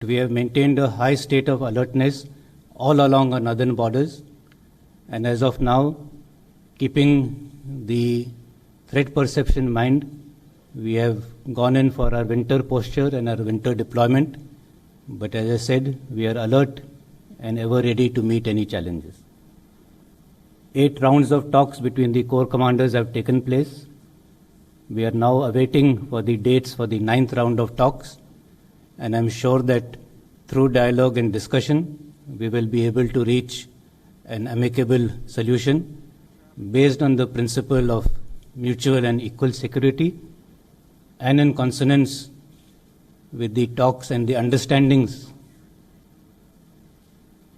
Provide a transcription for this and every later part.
We have maintained a high state of alertness all along our northern borders, and as of now, keeping the threat perception in mind, we have gone in for our winter posture and our winter deployment. But as I said, we are alert and ever ready to meet any challenges. 8 rounds of talks between the corps commanders have taken place. We are now awaiting for the dates for the 9th round of talks, and I'm sure that through dialogue and discussion, we will be able to reach an amicable solution based on the principle of mutual and equal security and in consonance with the talks and the understandings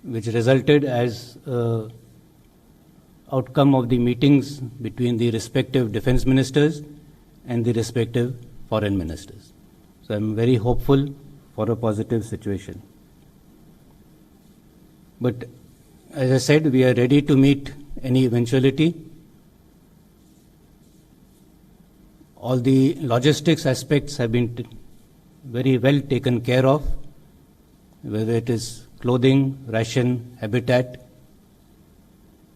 which resulted as outcome of the meetings between the respective defense ministers and the respective foreign ministers. So I'm very hopeful for a positive situation. But as I said, we are ready to meet any eventuality. All the logistics aspects have been very well taken care of, whether it is clothing, ration, habitat.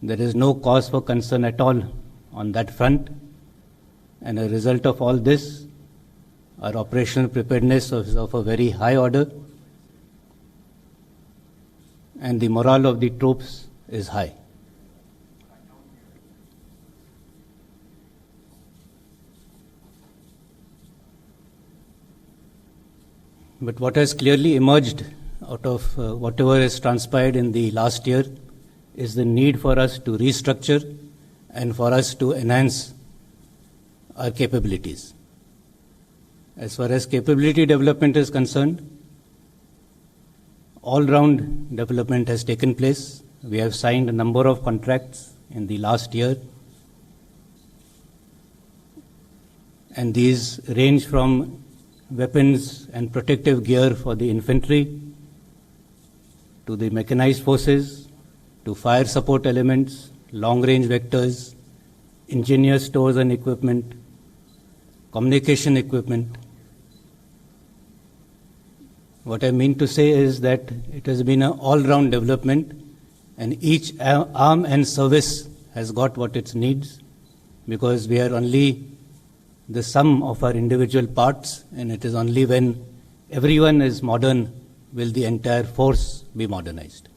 There is no cause for concern at all on that front. And as a result of all this, our operational preparedness is of a very high order, and the morale of the troops is high. But what has clearly emerged out of whatever has transpired in the last year is the need for us to restructure and for us to enhance our capabilities. As far as capability development is concerned, all-round development has taken place. We have signed a number of contracts in the last year, and these range from weapons and protective gear for the infantry to the mechanized forces to fire support elements, long-range vectors, engineer stores and equipment, communication equipment. What I mean to say is that it has been an all-round development, and each arm and service has got what it needs, because we are only the sum of our individual parts, and it is only when everyone is modern will the entire force be modernized.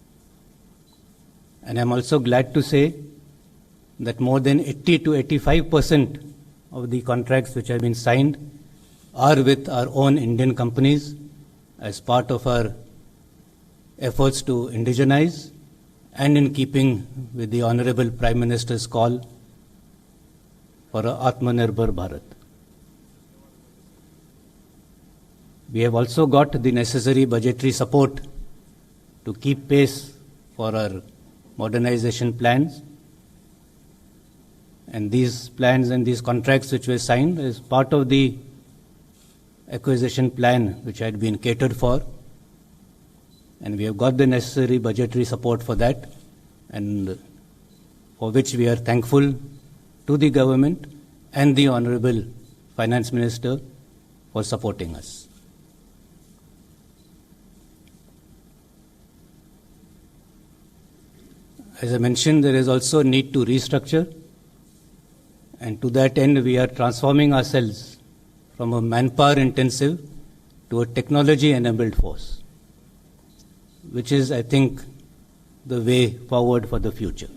And I'm also glad to say that more than 80 to 85% of the contracts which have been signed are with our own Indian companies as part of our efforts to indigenize and in keeping with the Honorable Prime Minister's call for a Atmanirbhar Bharat. We have also got the necessary budgetary support to keep pace for our modernization plans. And these plans and these contracts which were signed is part of the acquisition plan which had been catered for. And we have got the necessary budgetary support for that, and for which we are thankful to the government and the Honorable Finance Minister for supporting us. As I mentioned, there is also a need to restructure, and to that end we are transforming ourselves from a manpower intensive to a technology enabled force, which is, I think, the way forward for the future.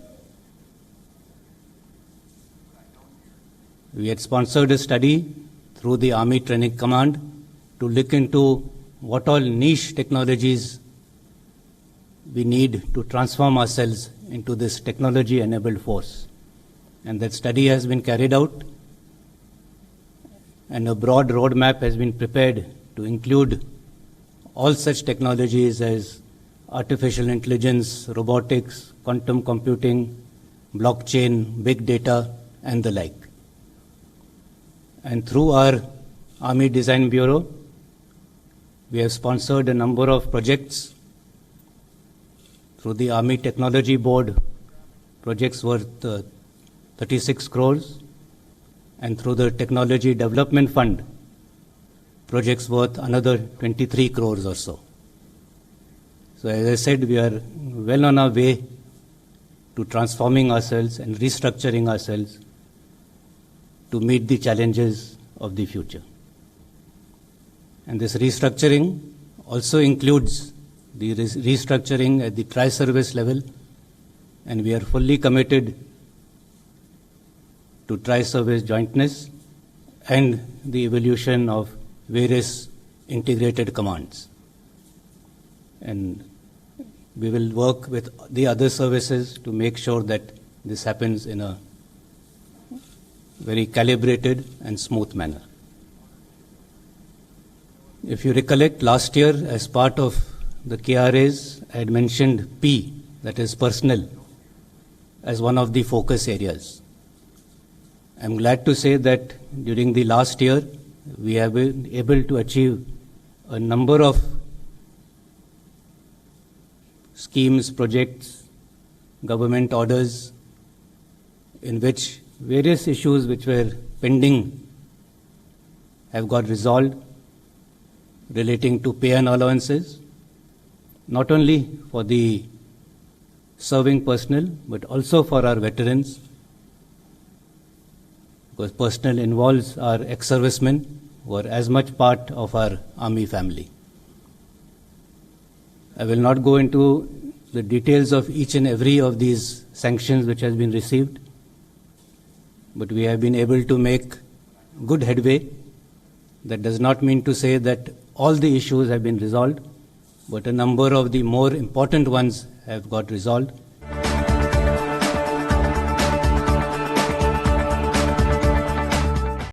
We had sponsored a study through the Army Training Command to look into what all niche technologies we need to transform ourselves into this technology enabled force. And that study has been carried out, and a broad roadmap has been prepared to include all such technologies as artificial intelligence, robotics, quantum computing, blockchain, big data, and the like. And through our Army Design Bureau, we have sponsored a number of projects through the Army Technology Board, projects worth 36 crores, and through the Technology Development Fund, projects worth another 23 crores or so. So as I said, we are well on our way to transforming ourselves and restructuring ourselves to meet the challenges of the future. And this restructuring also includes the restructuring at the tri-service level, and we are fully committed to tri-service jointness and the evolution of various integrated commands. And we will work with the other services to make sure that this happens in a very calibrated and smooth manner. If you recollect, last year, as part of the KRAs, I had mentioned P, that is personnel, as one of the focus areas. I'm glad to say that during the last year, we have been able to achieve a number of schemes, projects, government orders, in which various issues which were pending have got resolved, relating to pay and allowances, not only for the serving personnel, but also for our veterans, because personnel involves our ex-servicemen who are as much part of our army family. I will not go into the details of each and every of these sanctions which has been received, but we have been able to make good headway. That does not mean to say that all the issues have been resolved, but a number of the more important ones have got resolved.